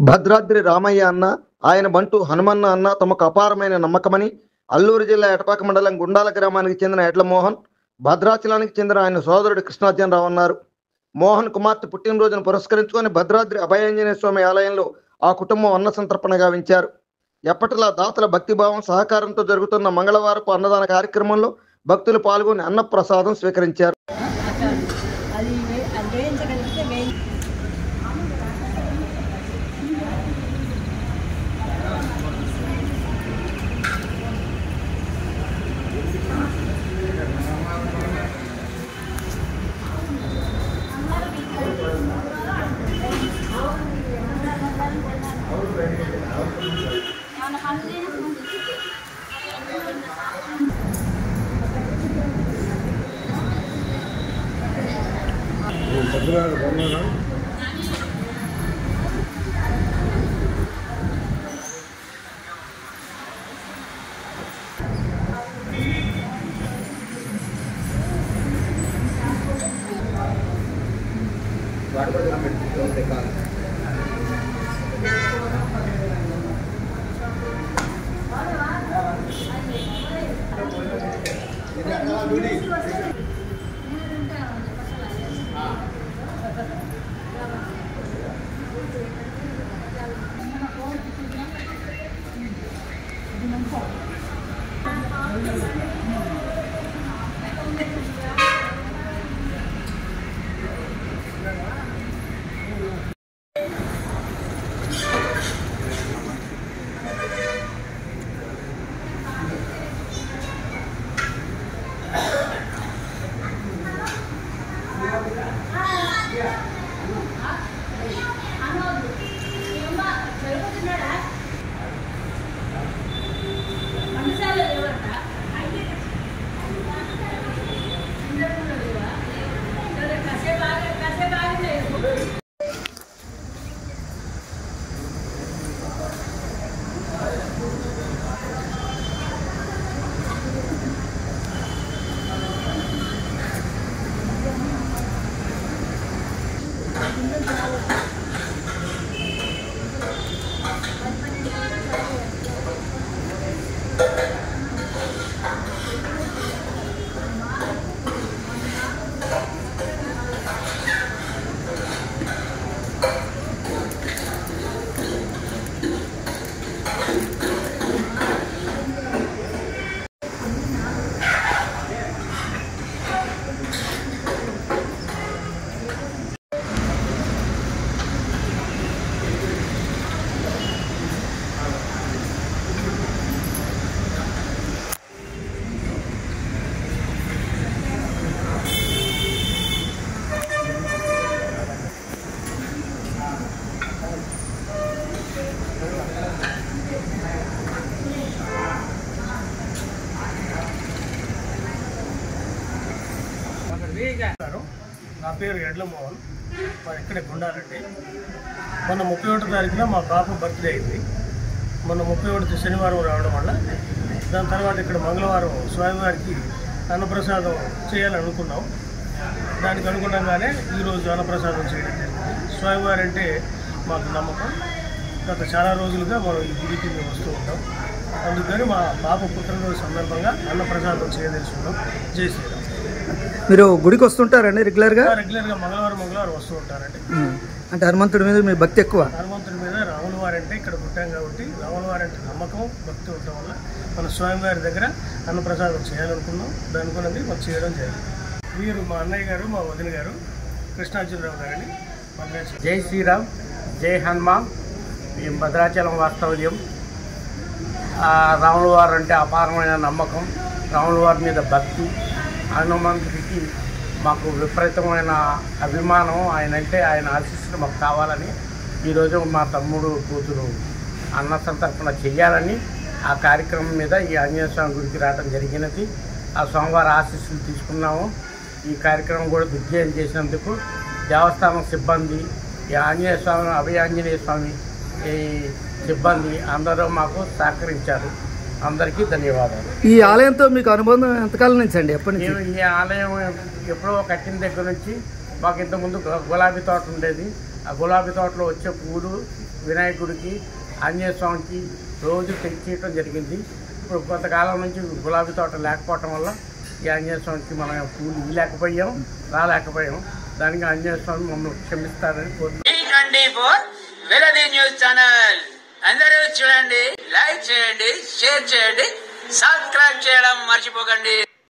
భద్రాద్రి రామయ్య అన్న, ఆయన బంటు హనుమన్న అన్న తమకు అపారమైన నమ్మకమని అల్లూరు జిల్లా ఎటపాక మండలం గుండాల గ్రామానికి చెందిన ఎడ్ల మోహన్, భద్రాచలానికి చెందిన ఆయన సోదరుడు కృష్ణార్జునరావు అన్నారు. మోహన్ కుమార్తె పుట్టినరోజును పురస్కరించుకొని భద్రాద్రి అభయాంజనేయ స్వామి ఆలయంలో ఆ కుటుంబం అన్న సంతర్పణ గావించారు. ఎప్పటిలా దాతల భక్తిభావం సహకారంతో జరుగుతున్న మంగళవారపు అన్నదాన కార్యక్రమంలో భక్తులు పాల్గొని అన్నప్రసాదం స్వీకరించారు. నా పేరు ఎడ్ల మోహన్, మా ఇక్కడే గుండాలండి. మొన్న 31వ తారీఖున మా బాబు బర్త్డే అయింది. మొన్న 31 శనివారం రావడం వల్ల దాని తర్వాత ఇక్కడ మంగళవారం స్వామివారికి అన్నప్రసాదం చేయాలనుకున్నాం. దానికి అనుగుణంగానే ఈరోజు అన్నప్రసాదం చేయడం జరిగింది. స్వామివారి అంటే మాకు నమ్మకం. గత చాలా రోజులుగా మనం ఈ గుడికి మేము వస్తూ ఉంటాం. అందుకని మా బాబు పుట్టినరోజు సందర్భంగా అన్నప్రసాదం చేయదలుచుకున్నాం. జై శ్రీరామ్. మీరు గుడికి వస్తుంటారండి రెగ్యులర్గా మంగళవారం వస్తూ ఉంటారండి. అంటే హనుమంతుడి మీద మీ భక్తి ఎక్కువ? హనుమంతుడి మీద, రాముల వారంటే ఇక్కడ పుట్టాం కాబట్టి రాముల వారంటే నమ్మకం, భక్తి ఉండటం వల్ల మన స్వామివారి దగ్గర అన్నప్రసాదం చేయాలనుకున్నాం. దానికున్నది మనం చేయడం జరిగింది. వీరు మా అన్నయ్య గారు, మా వదిన గారు కృష్ణార్జునరావు గారని. జై శ్రీరామ్, జై హనుమాన్. మేము భద్రాచలం వాస్తవ్యం. రాముల వారు అంటే అపారమైన నమ్మకం, రాముల వారి మీద భక్తి, హనుమంతుడికి మాకు విపరీతమైన అభిమానం. ఆయన ఆశీస్సులు మాకు కావాలని ఈరోజు మా తమ్ముడు కూతురు అన్న సంతర్పణ చెయ్యాలని ఆ కార్యక్రమం మీద ఈ ఆంజనేయ స్వామి గుడికి రావడం జరిగినది. ఆ స్వామివారి ఆశీస్సులు తీసుకున్నాము. ఈ కార్యక్రమం కూడా దిగ్విజయం చేసినందుకు దేవస్థానం సిబ్బంది, ఈ ఆంజనేయ స్వామి, అభయాంజనేయ స్వామి ఈ సిబ్బంది అందరూ మాకు సహకరించారు. అందరికీ ధన్యవాదాలు. ఈ ఆలయంతో మీకు అనుబంధం ఎంతకాలం నుంచి అండి? ఎప్పటి నుంచి? ఈ ఆలయం ఎప్పుడో కట్టిన దగ్గర నుంచి మాకు ఇంతకుముందు గులాబీ తోట ఉండేది. ఆ గులాబీ తోటలో వచ్చే పూలు వినాయకుడికి ఆంజనేయ స్వామికి రోజు తెచ్చేయటం జరిగింది. ఇప్పుడు కొంతకాలం నుంచి గులాబీ తోట లేకపోవటం వల్ల ఈ ఆంజనేయ స్వామికి మనం పూలు ఇవ్వలేకపోయాం, రాలేకపోయాం. దానికి ఆంజనేయ స్వామి మమ్మల్ని క్షమిస్తారని కోరుతున్నాం. వెలది న్యూస్ ఛానల్ అందరూ చూడండి, లైక్ చేయండి, షేర్ చేయండి, సబ్స్క్రైబ్ చేయడం మర్చిపోకండి.